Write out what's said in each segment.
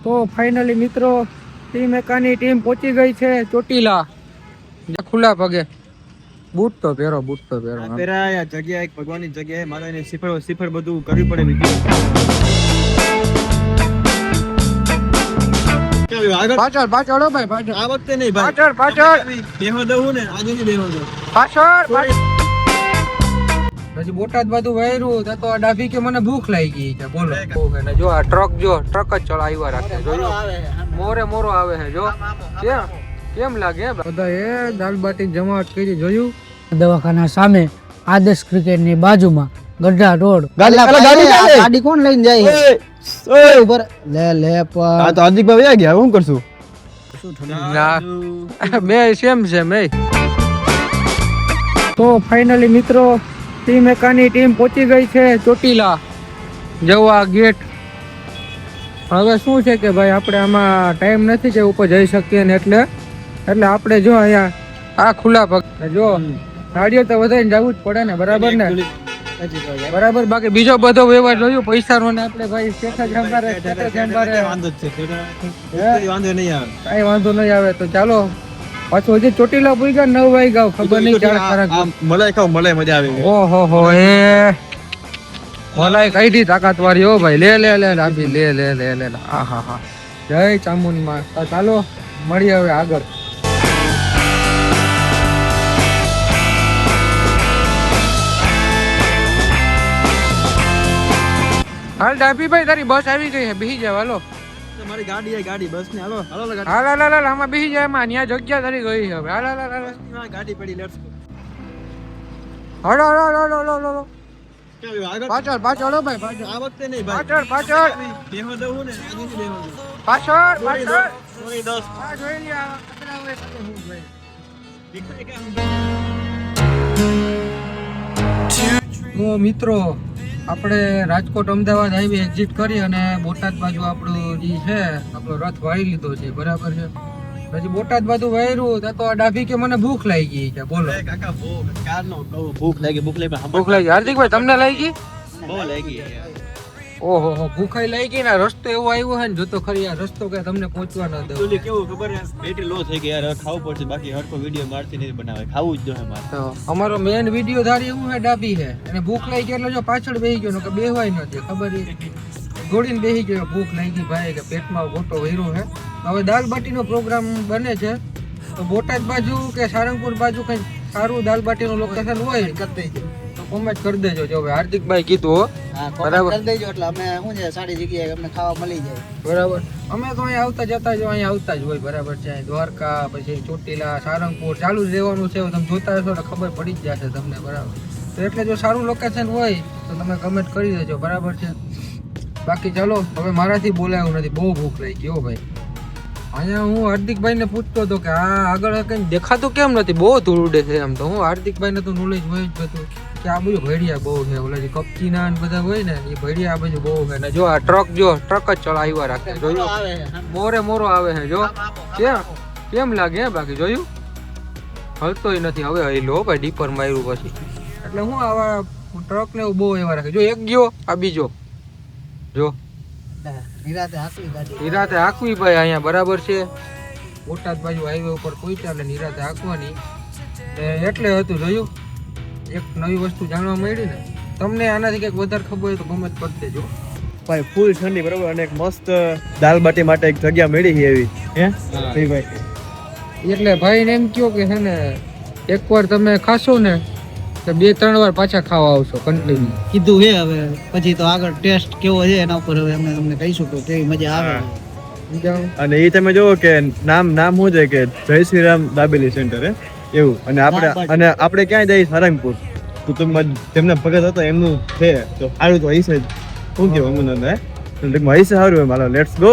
તો ફાઇનલી મિત્રો team એકાની team પહોંચી ગઈ છે ચોટીલા ખુલ્લા પગે. બૂટ તો પહેરો પેરા જગ્યા એક ભગવાનની જગ્યાએ માતાની સિફળ બધું કરવી પડે મિત્રો. પાછળ હો ભાઈ પાછળ. આ વખતે નહીં ભાઈ, પાછળ બેહો દઉં ને આજે નહીં બેહો દઉં. પાછળ. પછી બોટાદ બધું વાયરું તો આ ડાભી કે મને ભૂખ લાગી ગઈ છે બોલો. જો આ ટ્રક જ ચલાવ્યા રાખે જોયું મોરો આવે છે જો કેમ લાગે બધા એ દાલ બાટી જમાવટ કરી જોયું. દવાખાના સામે આદર્શ ક્રિકેટ ની બાજુમાં ગઢા રોડ. ગાડી કોણ લઈને જાય ઉપર લે આ તો હાર્દિકભાઈ આવી ગયા, શું કરશું? બે સેમ તો ફાઇનલી મિત્રો ટીમ એકાની ટીમ પહોંચી ગઈ છે ચોટીલા જવા ગેટ. હવે શું છે કે ભાઈ આપણે આમાં ટાઈમ નથી કે ઉપર જઈ શકીએ ને એટલે આપણે જો અહીંયા આ ખુલ્લા પગ જો ગાડીઓ તો વધારે જવું જ પડે ને બરાબર ને બરાબર. બાકી બીજો બધો વ્યવહાર જોયું પૈસાનો ને આપણે ભાઈ કઈ વાંધો નહીં આવે તો ચાલો પાછું હજી ચોટીલા પૂરી 9 વાગ્યા ખબર નહીં મલાઈ ખાવ મલાઈ મજા આવે. ઓહો એ મલાઈ કઈ દી તાકાત વાળી હો ભાઈ. લે લાંબી લે હા જય ચામુંડ માં. ચાલો મળીએ હવે આગળ. હાલ ડાભી ભાઈ તારી બસ આવી ગઈ છે બેસી જાવ. હાલો તમારી ગાડી બસ ને હાલો હાલ આમાં બેસી જાય. એમાં ત્યાં જગ્યા તારી ગઈ છે હવે. હાલ ગાડી પડી લેટ્સ ગો. હાલો પાછળ હો ભાઈ પાછળ. આ વખતે નહીં ભાઈ, પાછળ બેહો દઉં ને આજે નહીં બેહો દઉં. પાછળ સોરી દોસ્ત. આ જોઈ લે આ કચરા હોય તો હું ભાઈ. તો મિત્રો આપણે રાજકોટ અમદાવાદ હાઈવે એક્ઝિટ કરી અને બોટાદ બાજુ આપણો જે છે આપણો રથ વાળી લીધો છે બરાબર છે. પછી બોટાદ બાજુ વાયરું તો આ ડાભી કે મને ભૂખ લાગી ગઈ છે બોલો. કાકા ભૂખ લાગી હાર્દિકભાઈ તમને લાગી? બહુ લાગી. ઓહો ભૂખાઈ લાગી ને રસ્તો એવો આવ્યો છે ને જોતો ખરી આ રસ્તો કે તમને પહોંચવા ન દે. કેવું ખબર હે બેટરી લો થઈ ગઈ યાર, ખાવું પડશે બાકી હરકો વિડિયો મારતી નહીં બનાવે, ખાવું જ જોઈએ મારે. તો અમારો મેઈન વિડિયો ધારી એવું છે ડાભી છે અને ભૂખ લાગી એટલે જો પાછળ બેહી ગયો કે બેહવાય નથી ખબર ગોળીને બેહી ગયો. ભૂખ લાગી ભાઈ કે પેટમાં ગોટો વૈરો છે. હવે દાલ બાટીનો પ્રોગ્રામ બને છે તો બોટાદ બાજુ કે સારંગપુર બાજુ કઈ સારું દાલ બાટીનું લોકેશન હોય તો કોમેન્ટ કરી દેજો. જો હવે હાર્દિકભાઈ કીધું બરાબર કરી દેજો એટલે અમે શું છે સારી જગ્યાએ અમને ખાવા મળી જાય બરાબર. અમે તો અહીંયા આવતા જતા જ હોય બરાબર છે. દ્વારકા પછી ચોટીલા સારંગપુર ચાલુ જ રહેવાનું છે. તમે જોતા હશો તો ખબર પડી જ જશે તમને બરાબર. તો એટલે જો સારું લોકેશન હોય તો તમે કમેન્ટ કરી દેજો બરાબર છે. બાકી ચાલો હવે મારાથી બોલાયું નથી, બહુ ભૂખ લાગી ગયો ભાઈ. અહીંયા હું હાર્દિકભાઈને પૂછતો હતો કે આ આગળ કંઈ દેખાતું કેમ નથી, બહુ ધૂળ ઉડે છે એમ. તો હું હાર્દિકભાઈને તો નોલેજ હોય જ બધું કે આ બધું ભેડિયા બહુ છે. ઓલા જે કપચીના ને બધા હોય ને એ ભેડિયા આ બધું બહુ છે. ને જો આ ટ્રક જ ચલાવ્યા રાખે જોયું મોરો આવે છે જો કેમ લાગે બાકી જોયું હલતોય નથી. હવે હલો ભાઈ ડીપર માર્યું પછી એટલે હું આવા ટ્રક ને બહુ એવા રાખે. જો એક ગયો આ બીજો જો નિરાતે હાંકવી ભાઈ અહીંયા બરાબર છે. બોટાદ બાજુ હાઈવે ઉપર પહોંચ્યા એટલે નિરાતે હાંકવાની એટલે હતું જોયું. એક નવી વસ્તુ જાણવા મળી ને તમને આનાથી કંઈક વધારે ખબર હોય તો કમેન્ટ કરી દેજો ભાઈ. ફૂલ ઠંડી બરોબર અને એક મસ્ત દાલ બાટી માટે એક જગ્યા મળી છે એવી હે ભાઈ. એટલે ભાઈ ને એમ કયો કે છે ને એકવાર તમે ખાશો ને તો 2-3 વાર પાછા ખાવા આવશો કન્ટિન્યુ કીધું છે. હવે પછી તો આગળ ટેસ્ટ કેવો છે એના ઉપર હવે અમે તમને કહીશું કે કેવી મજા આવે. અને એ તમે જોવો કે નામ શું છે કે જય શ્રી રામ દાબેલી સેન્ટર હે એવું. અને આપણે ક્યાં જઈએ સારંગપુર તો તમે જેમને ભગત હતો એમનું છે તો સારું તો હશે જ. શું કેવું અમુન હે હશે સારું એમ. હાલો લેટ્સ ગો,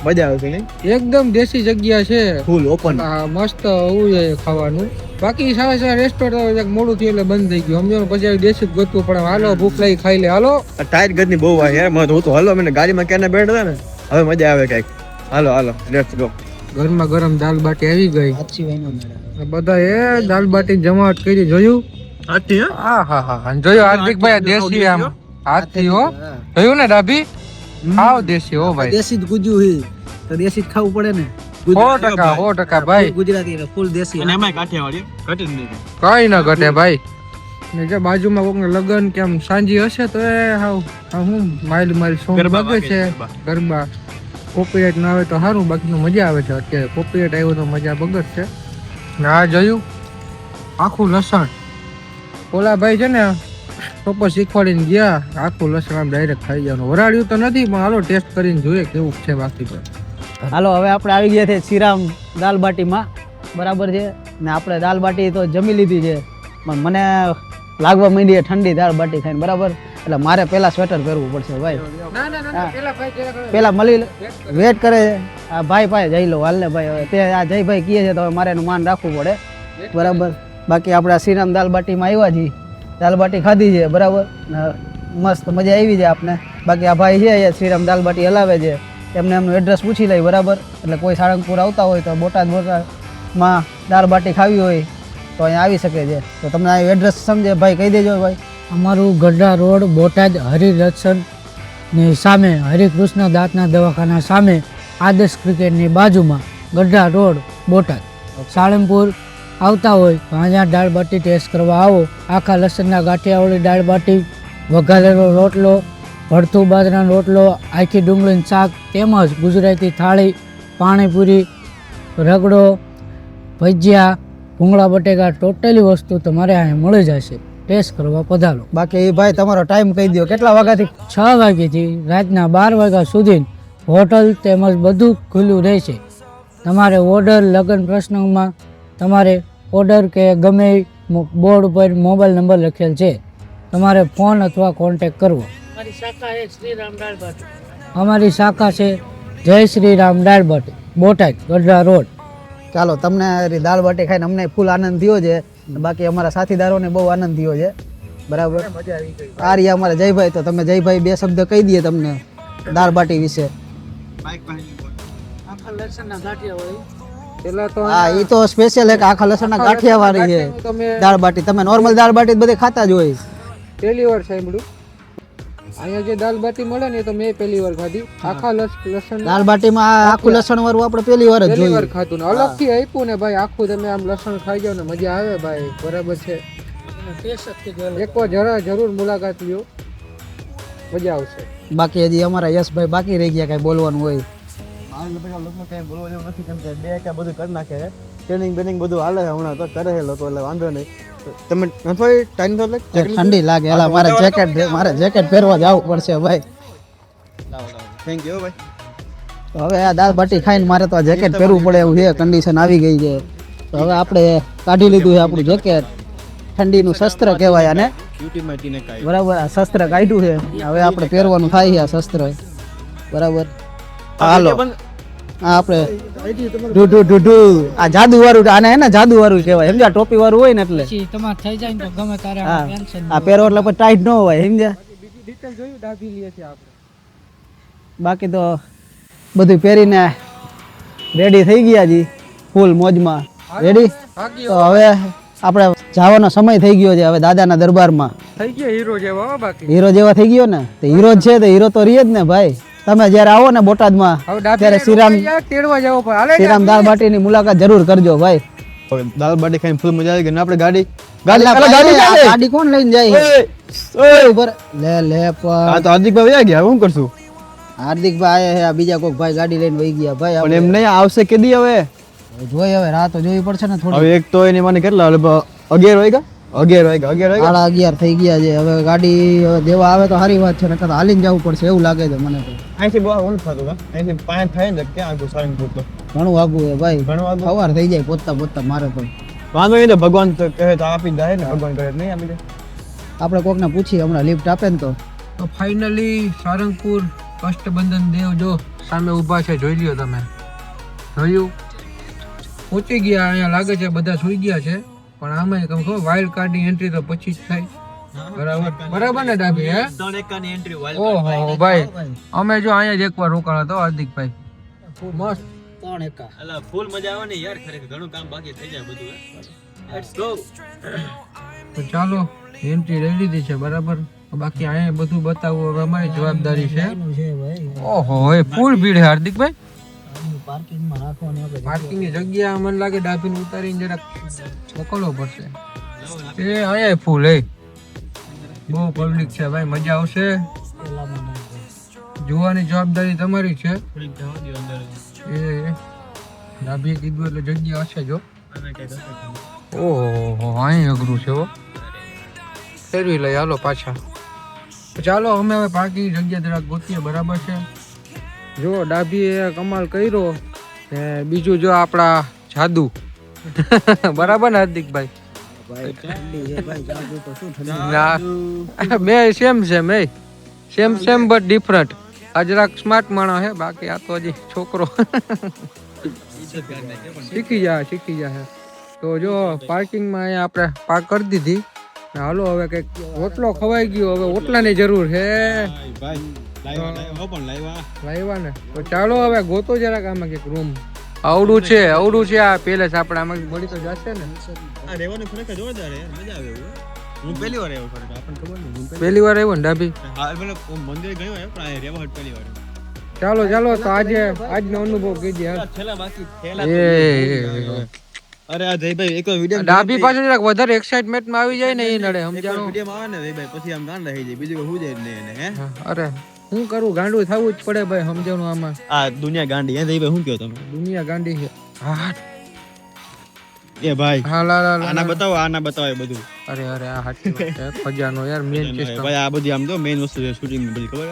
મજા આવશે નહીં? એકદમ દેશી જગ્યા છે, ફૂલ ઓપન મસ્ત હોવું જોઈએ ખાવાનું. બાકી સારા રેસ્ટોરન્ટ મોડું થયું એટલે બંધ થઈ ગયું સમજો. પછી દેશી જ ગોતવું પડે. હાલો ભૂખ લાગી ખાઈ લે. હાલો ટાયર ગદની બહુ આવે યાર. મને તો હાલો મને ગાડીમાં ક્યાં બેઠા ને હવે મજા આવે કઈક. હાલો લેટ્સ ગો. ગરમા ગરમ દાલ બાટી આવી ગઈ. બધા એ દાલ બાટી જમાવટ કરી જોયું. હા જોયું હાર્દિકભાઈ દેશી આમ હાથથી હો જોયું ને ડાભી ખાવ દેશી હો ભાઈ, દેશી જ ગુજ્યું છે તો દેશી જ ખાવું પડે ને. 100% ભાઈ, ગુજરાતી એટલે ફૂલ દેશી. અને એમાંય કાઠિયાવાડી ઘટે જ નહીં. કઈ ન ઘટે ભાઈ. ને જો બાજુમાં કોકને લગન કે આમ સાંજી હશે તો એ હું માઇલ સોંગ ગરબા વાગે છે, ગરબા. ગરબા. કોપીરાઇટ ના આવે તો સારું, બાકી મજા આવે છે. અત્યારે કોપીરાઇટ આવ્યો તો મજા બગડશે. ને આ જોયું આખું લસણ, ઓલા ભાઈ છે ને પ્રોપર શીખવાડીને ગયા, આખું લસણ આમ ડાયરેક્ટ ખાઈ જવાનું. વરાળ્યું તો નથી પણ હાલો ટેસ્ટ કરીને જોઈએ કેવું છે. બાકી તો હાલો હવે આપણે આવી ગયા છે શ્રીરામ દાલ બાટીમાં, બરાબર છે. ને આપણે દાલ બાટી તો જમી લીધી છે, પણ મને લાગવા માંડી છે ઠંડી દાળ બાટી ખાઈને, બરાબર. એટલે મારે પેલા સ્વેટર પહેરવું પડશે ભાઈ. ના પેલા ભાઈ જરાક પેલા મળી વેટ કરે છે આ ભાઈ જઈ લો હાલ ને ભાઈ. હવે તે આ જયભાઈ કહે છે તો હવે મારે એનું માન રાખવું પડે, બરાબર. બાકી આપણે આ શ્રીરામ દાલ બાટીમાં આવ્યા છીએ, દાલ બાટી ખાધી છે, બરાબર. ને મસ્ત મજા આવી છે આપને. બાકી આ ભાઈ છે અહીંયા શ્રીરામ દાલ બાટી હલાવે છે, એમને એમનું એડ્રેસ પૂછી લઈ, બરાબર. એટલે કોઈ સાળંગપુર આવતા હોય તો બોટાદમાં દાળ બાટી ખાવી હોય તો અહીંયા આવી શકે છે. તો તમને આ એડ્રેસ સમજે ભાઈ કહી દેજો ભાઈ. અમારું ગઢડા રોડ બોટાદ હરિરક્ષણની સામે, હરિકૃષ્ણ દાંતના દવાખાના સામે, આદર્શ ક્રિકેટની બાજુમાં, ગઢડા રોડ બોટાદ. સાળંગપુર આવતા હોય તો અહીંયા દાળ બાટી ટેસ્ટ કરવા આવો. આખા લસણના ગાંઠિયાવાળી દાળ બાટી, વઘારેલો રોટલો, ભરથું બાજરાનો રોટલો, આખી ડુંગળીનું શાક, તેમજ ગુજરાતી થાળી, પાણીપુરી, રગડો, ભજીયા, ભૂંગળા બટેકા, ટોટલી વસ્તુ તમારે અહીંયા મળી જશે. ટેસ્ટ કરવા પધારો. બાકી ભાઈ તમારો ટાઈમ કહી દો, કેટલા વાગ્યાથી? 6 વાગ્યાથી રાતના 12 વાગ્યા સુધી હોટલ તેમજ બધું ખુલ્લું રહેશે. તમારે ઓર્ડર, લગ્ન પ્રસંગમાં તમારે ઓર્ડર કે ગમે બોર્ડ ઉપર મોબાઈલ નંબર લખેલ છે, તમારે ફોન અથવા કોન્ટેક કરવો. અમારી શાખા છે જય શ્રી રામ દાળ બાટી, બોટાદ, ગઢડા રોડ. ચાલો, તમને દાળ બાટી ખાઈને અમને ફૂલ આનંદ થયો છે, બાકી અમારા સાથીદારોને બહુ આનંદ થયો છે, બરાબર. આ રહ્યા અમારા જયભાઈ, તો તમે જયભાઈ બે શબ્દ કહી દઈએ તમને દાળ બાટી વિશે. પેલા તો હા, એ તો સ્પેશિયલ એક આખા લસણના ગાંઠિયા વાળી છે તમે દાળ બાટી. તમે નોર્મલ દાળ બાટી બધે ખાતા જ હોય. પહેલી વાર સાંભળ્યું. અહીંયા જે દાલ બાટી મળે ને એ તો મેં પહેલી વાર ખાધી. આખા લસણ દાળ બાટીમાં આ આખું લસણ વાળું આપણે પહેલી વાર જ પહેલી વાર જોયું. ખાધું ને અલગથી આપ્યું ને ભાઈ. આખું તમે આમ લસણ ખાઈ જાવ ને મજા આવે ભાઈ, બરાબર છે. એકવાર જરૂર મુલાકાત લ્યો, મજા આવશે. બાકી હજી અમારા યશભાઈ બાકી રહી ગયા, કઈ બોલવાનું હોય. કઈ બોલવા જેવું નથી, કેમ કે બે કે બધું કરી નાખે છે. ટ્રેનિંગ બેનિંગ બધું હાલે છે હમણાં તો, કરે છે લોકો, એટલે વાંધો નહીં. તમે નથી ટાઈમ તો ઠંડી લાગે, એલા મારે જેકેટ પહેરવા જવું પડશે ભાઈ. થેન્ક યુ ભાઈ. તો હવે આ દાળ બાટી ખાઈને મારે તો આ જેકેટ પહેરવું પડે એવું છે, કન્ડિશન આવી ગઈ છે. તો હવે આપણે કાઢી લીધું છે આપણું જેકેટ. ઠંડીનું શસ્ત્ર કહેવાય આને, બરાબર. આ શસ્ત્ર કાઢ્યું છે, હવે આપણે પહેરવાનું થાય છે આ શસ્ત્ર, બરાબર. હાલો, આ આપણે ઢૂઢું ઢૂઢું આ જાદુ વાળું, આને હે ને જાદુ વાળું કહેવાય, સમજ્યા? ટોપી વાળું હોય ને એટલે. પછી તમારે થઈ જાય ને તો ગમે તારે હા, ટેન્શન આ પહેરો એટલે પછી ટાઈટ ન હોય, સમજ્યા? ડિટેલ જોયું, દાબી લઈએ છીએ આપણે. બાકી તો બધું પહેરીને રેડી થઈ ગયા જી, ફૂલ મોજમાં રેડી. તો હવે આપણે જવાનો સમય થઈ ગયો છે હવે દાદાના દરબારમાં. થઈ ગયો હીરો જેવા હો. બાકી હીરો જેવા થઈ ગયો ને, તો હીરો જ છે, તો હીરો તો રીએ જ ને ભાઈ. તમે જ્યારે આવો ને બોટાદમાં હવે ડાબી ત્યારે શ્રીરામ તેડવા જવો પડે. હાલે શ્રીરામ દાળ બાટીની મુલાકાત જરૂર કરજો ભાઈ. દાળ બાટી ખાઈને ફૂલ મજા આવી ગઈ ને આપણે ગાડી ગાડી કોણ લઈને જાય? ઉભો રહે. લે પણ આ તો હાર્દિકભાઈ વયા ગયા, હું કરશું? હાર્દિકભાઈ આયા છે, બીજા કોઈક ભાઈ ગાડી લઈને વહી ગયા ભાઈ. પણ એમ નહીં આવશે કેદી હવે? જોઈ હવે રાહ તો જોવી પડશે ને થોડી. હવે એક તો એની મને કેટલા 11 વાગ્યા 11:30 થઈ ગયા છે. હવે ગાડી દેવા આવે તો સારી વાત છે, નકર તો હાલીને જવું પડશે એવું લાગે છે મને તો. અહીંથી બહુ ઓલું થતું કા, અહીંથી પાંચ થાય ને ક્યાં આગળ સારંગપુર તો ઘણું આગું છે ભાઈ, ઘણું આગું. સવાર થઈ જાય પોતતા મારે તો. વાંધો નહીં, તો ભગવાન તો કહે તો આપી જાય ને, ભગવાન કહે તો નહીં આપી દે. આપણે કોકને પૂછીએ હમણાં લિફ્ટ આપે ને તો. ફાઇનલી સારંગપુર કષ્ટબંધન દેવ જો સામે ઊભા છે, જોઈ લ્યો તમે. જોયું? પહોંચી ગયા. અહીંયા લાગે છે બધા સુઈ ગયા છે, પણ આમાં તમે ખબર વાઇલ્ડ કાર્ડની એન્ટ્રી તો પછી જ થાય. બરાબર ને ડાબી? હે ઓહો ભાઈ, અમે જો અહીંયા જ એકવાર રોકાણા તો હાર્દિકભાઈ. મસ્ત ફૂલ મજા આવે ને યાર, ખરેખર ઘણું કામ બાકી થઈ જાય બધું. Let's go. તો ચાલો, એન્ટ્રી લઈ લીધી છે, બરાબર. બાકી અહીંયા બધું બતાવવું હવે અમારી જવાબદારી છે. છે ભાઈ ઓહો એ ફૂલ ભીડ છે હાર્દિકભાઈ. પાર્કિંગમાં રાખવાની આપણે પાર્કિંગની જગ્યા મને લાગે ડાભીને ઉતારીને જરાક મોકલવો પડશે. એ અહીંયા ફૂલ એ બહુ પબ્લિક છે ભાઈ, મજા આવશે. જોવાની જવાબદારી તમારી છે. એ ડાભીએ કીધું એટલે જગ્યા હશે જો. ઓહો અહીં અઘરું છે હો. ફેરવી લઈ હાલો પાછા. ચાલો અમે હવે પાર્કિંગ જગ્યા જરાક ગોતીએ, બરાબર છે. જો ડાભીએ કમાલ કર્યો ને બીજું જો આપણા જાદુ બરાબર ને હાર્દિકભાઈ? ના બે સેમ સેમ બટ ડિફરન્ટ. આ જરાક સ્માર્ટ માણસ છે, બાકી આ તો હજી છોકરો શીખી જાય. તો જો પાર્કિંગમાં અહીંયા આપણે પાર્ક કરી દીધી. હાલો હવે કઈક ઓટલો ખવાઈ ગયો, હવે ઓટલાની જરૂર છે. લાવ્યા ને તો ચાલો હવે ગોતો જરાક આમાં કઈક રૂમ. આવડું છે આ પેલેસ આપણે આમાં મળી તો જશે ને. પહેલી વાર આવ્યો ને ડાભી? ચાલો તો આજનો અનુભવ કીધી. અરે આ જયભાઈ એક વિડિયો ડાભી પાસે જરાક વધારે એક્સાઇટમેન્ટ માં આવી જાય ને એ નડે સમજાણું. વિડિયો માં આવે ને જયભાઈ પછી આમ ગાંડા થઈ જાય, બીજું કોઈ જાય નહીં એને. હે અરે હું કરું, ગાંડું થવું જ પડે ભાઈ સમજાણું. આમાં આ દુનિયા ગાંડી હે જયભાઈ, શું કહો તમે? દુનિયા ગાંડી છે. હા એ ભાઈ હા લા આના બતાવો એ બધું. અરે આ હાચી વાત છે. ખજાનો યાર મેન સિસ્ટમ ભાઈ આ બધી આમ તો મેન વસ્તુ છે શૂટિંગ બધી, ખબર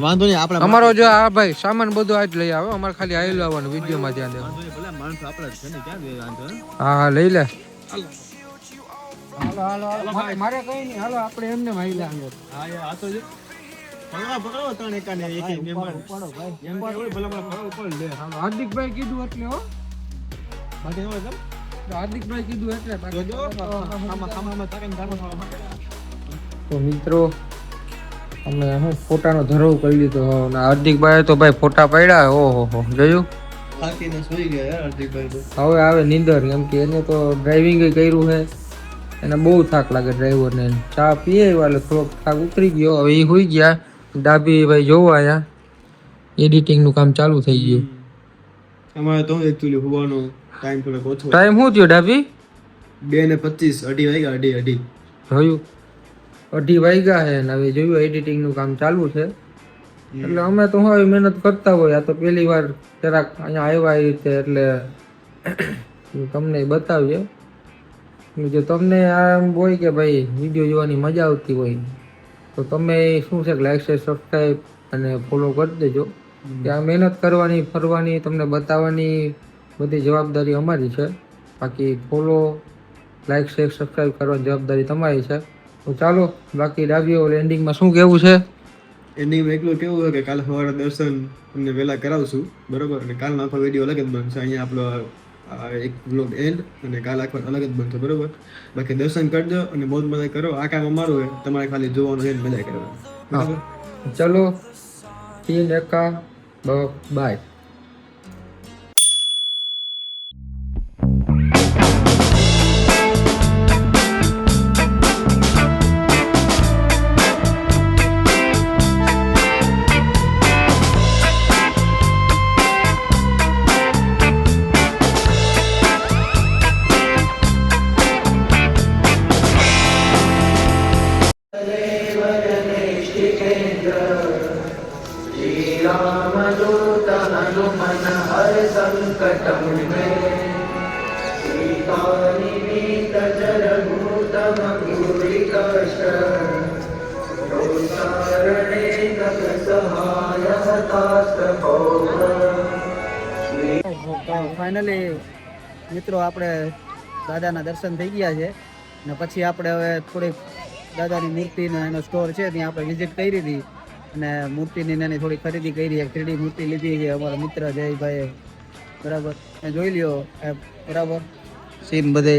વાંધો નહીં આપણે અમારો જો આ ભાઈ સામાન બધું આજ લઈ આવે. અમારે ખાલી આઈ લાવવાનું, વિડીયો માં ધ્યાન દેવાનું. ભલે માણસો આપણા જ છે ને, ક્યાં વાંધો. હા લઈ લે. હાલો મારે કઈ નહીં, હાલો આપણે એમને મારી લે. હા યાર આ તો જો પકડો ત્રણ એકાને એક એક મેમ્બર ઉપાડો ભાઈ. એમ કે ઓય ભલે ભલે ઉપર લે. હાર્દિકભાઈ કીધું એટલે હો. બાકી હોય કેમ? હાર્દિકભાઈ કીધું એટલે જો આમાં તારે ગાડો. તો મિત્રો અમે હું ફોટાનો ધરવ કરી લીધો. હાર્દિકભાઈ તો ભાઈ ફોટા પડ્યા. ઓહો જોયું? થાકીને સૂઈ ગયા યાર હાર્દિકભાઈ તો. હવે આવે નીંદર, કેમ કે એને તો ડ્રાઇવિંગ કર્યું છે. એને બહુ થાક લાગે ડ્રાઈવરને. ચા પીએ એટલે થોડોક થાક ઉતરી ગયો. હવે એ હોઈ ગયા. ડાભી ભાઈ જોવો અહીંયા એડિટિંગનું કામ ચાલુ થઈ ગયું. અમારે તો એકચ્યુઅલી હોવાનો ટાઈમ થોડોક ઓછો. ટાઈમ શું થયો ડાભી? 2:25 અઢી વાગ્યા અઢી. જોયું 2:30 વાગ્યા છે ને હવે જોયું એડિટિંગનું કામ ચાલુ છે. એટલે અમે તો હવે મહેનત કરતા હોય. આ તો પહેલી વાર જરાક અહીંયા આવ્યા એ રીતે, એટલે તમને બતાવીએ. જો તમને આમ હોય કે ભાઈ વિડીયો જોવાની મજા આવતી હોય તો તમે શું છે લાઈક શેર સબસ્ક્રાઈબ અને ફોલો કરી દેજો. ત્યાં મહેનત કરવાની, ફરવાની, તમને બતાવવાની બધી જવાબદારી અમારી છે. બાકી ફોલો, લાઈક શેર સબસ્ક્રાઈબ કરવાની જવાબદારી તમારી છે. તો ચાલો બાકી ડાભીઓ એન્ડિંગમાં શું કહેવું છે? એન્ડિંગમાં એટલું કેવું છે કે કાલે સવારે દર્શન તમને વહેલા કરાવશું, બરોબર? અને કાલનો આખો વિડીયો અલગ જ બનશે. અહીંયા આપણો એક બ્લોગ એન્ડ અને કાલ આખો અલગ જ બનશે, બરોબર? બાકી દર્શન કરજો અને મોજ મજા કરો. આ કામ અમારું હોય, તમારે ખાલી જોવાનું છે, મજા કરવાની, બરાબર? ચલો 3 એકા બાય. ફાઇનલી મિત્રો આપણે દાદાના દર્શન થઈ ગયા છે ને પછી આપણે હવે થોડીક દાદાની મૂર્તિનો એનો સ્ટોર છે ત્યાં આપણે વિઝિટ કરી હતી અને મૂર્તિની એની થોડી ખરીદી કરી. એક 3D મૂર્તિ લીધી છે અમારા મિત્ર જયભાઈએ, બરાબર? એ જોઈ લ્યો બરાબર સીન બધે.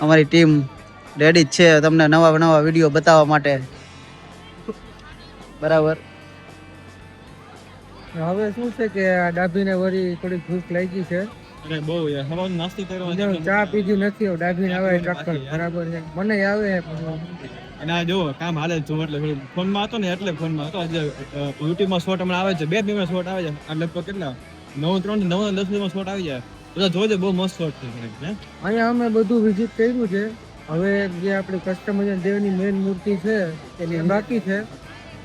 અમારી ટીમ રેડી જ છે તમને નવા વિડીયો બતાવવા માટે, બરાબર? હવે શું છે કે આ ડાભીને વળી થોડીક ભૂખ લાગી છે અરે બહુ યાર હવાનો નાસ્તો કર્યો જો ચા પીધી નથી ડાભીને આવે ટક્કર બરાબર છે મને આવે પણ અને આ જો કામ હાલે જ છું એટલે ફોનમાં હતો ને એટલે ફોનમાં હતો યુટ્યુબમાં શોર્ટ હમણાં આવે છે 2 મિનિટમાં શોર્ટ આવે છે આ લગભગ કેટલા 9:03 9 10 મિનિટમાં શોર્ટ આવી જાય બધા જોજે બહુ મસ્ત શોર્ટ છે હે અહીંયા અમે બધું વિઝિટ કર્યું છે હવે જે આપણી કસ્ટમર દેવની મેઇન મૂર્તિ છે એની બાકી છે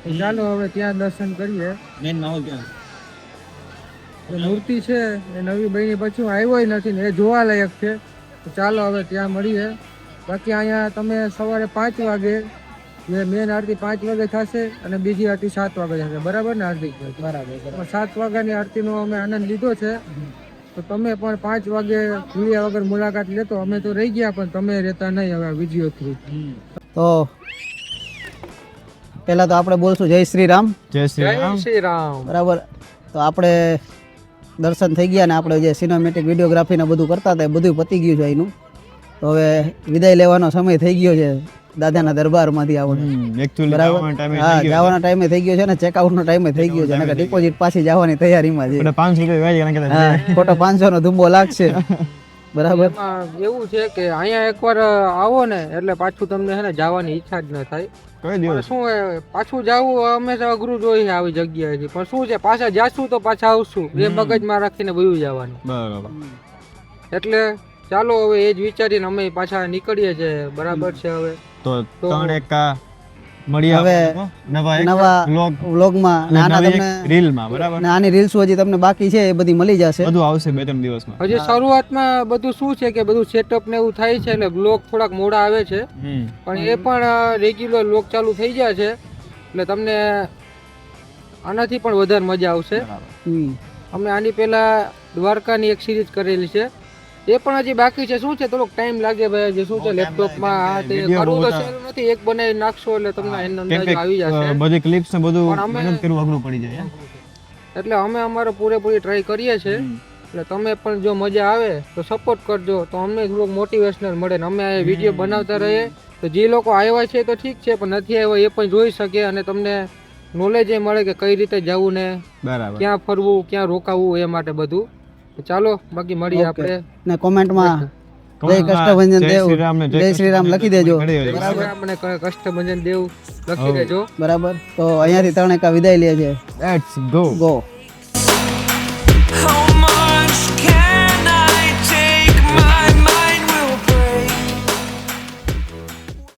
તો ચાલો હવે ત્યાં દર્શન કરીએ મેન માહોલ ક્યાં જે મૂર્તિ છે એ નવી બની પછી હું આવ્યો નથી ને એ જોવા લાયક છે તો ચાલો હવે ત્યાં મળીએ બાકી અહીંયા તમે સવારે 5 વાગે જે મેન આરતી 5 વાગે થશે અને બીજી આરતી 7 વાગે થશે બરાબર ને હાર્દિક બરાબર 7 વાગ્યાની આરતીનો અમે આનંદ લીધો છે તો તમે પણ 5 વાગે ભૂલ્યા વગર મુલાકાત લેતો અમે તો રહી ગયા પણ તમે રહેતા નહીં હવે વિડીયો થ્રુ તો પહેલા તો આપણે બોલશું જય શ્રી રામ. જય શ્રી રામ શ્રી રામ બરાબર. તો આપણે દર્શન થઈ ગયા ને આપણે જે સિનેમેટિક વિડીયોગ્રાફી ને બધું કરતા હતા એ બધું પતી ગયું છે અહીંનું. તો હવે વિદાય લેવાનો સમય થઈ ગયો છે દાદાના દરબારમાંથી આપણે એકચ્યુઅલી બરાબર. જવાનો ટાઈમે હા જવાના ટાઈમે થઈ ગયો છે ને ચેકઆઉટ નો ટાઈમે થઈ ગયો છે અને ડિપોઝિટ પાછી જવાની તૈયારીમાં છે. આપણે 500 રૂપિયા વ્યાજ ગણા હા ખોટો 500 નો ધુંબો લાગશે બરાબર. એમાં એવું છે કે અહીંયા એકવાર આવો ને એટલે પાછું તમને છે ને જવાની ઈચ્છા જ ન થાય કઈ પણ દિવસ શું પાછું જવું હંમેશા અઘરું જોઈએ આવી જગ્યાએથી પણ શું છે પાછા જાશું તો પાછા આવશું એ મગજમાં રાખીને વયું જવાનું બરાબર એટલે ચાલો હવે એ જ વિચારીને અમે પાછા નીકળીએ છીએ બરાબર છે હવે તો 3 એક મળીએ હવે નવા વ્લોગમાં નાના તમને રીલમાં બરાબર ને આની રીલ્સ હજી તમને બાકી છે એ બધી મળી જશે. બધું આવશે 2-3 દિવસમાં હજી શરૂઆતમાં બધું શું છે કે બધું સેટઅપ ને એવું થાય છે એટલે બ્લોગ થોડાક મોડા આવે છે પણ એ પણ રેગ્યુલર બ્લોગ ચાલુ થઈ જાય છે એટલે તમને આનાથી પણ વધારે મજા આવશે. અમે આની પહેલા દ્વારકાની એક સિરીઝ કરેલી છે એ પણ હજી બાકી છે શું છે થોડોક ટાઈમ લાગે ભાઈ જે શું છે લેપટોપમાં આ તે કરવું તો સહેલું નથી એક બનાવી નાખશો એટલે તમને એનો અંદાજ આવી જશે બધી ક્લિપ્સ ને બધું પણ અમે- મહેનત કરવું અઘરું પડી જાય એટલે અમે અમારો પૂરેપૂરી ટ્રાય કરીએ છીએ એટલે તમે પણ જો મજા આવે તો સપોર્ટ કરજો તો અમને થોડુંક મોટિવેશનલ મળે ને અમે આ વિડીયો બનાવતા રહીએ તો જે લોકો આવ્યા છે તો ઠીક છે પણ નથી આવ્યા એ પણ જોઈ શકે અને તમને નોલેજ એ મળે કે કઈ રીતે જવું ને બરાબર ક્યાં ફરવું ક્યાં રોકાવું એ માટે બધું તો ચાલો બાકી મળીએ આપણે ને કોમેન્ટમાં જય કષ્ટભંજન દેવ જય શ્રી રામ લખી દેજો બરાબર આપણે કષ્ટભંજન દેવ લખી દેજો બરાબર. તો અહીંયાથી 3 વિદાય લે છે. Let's go go.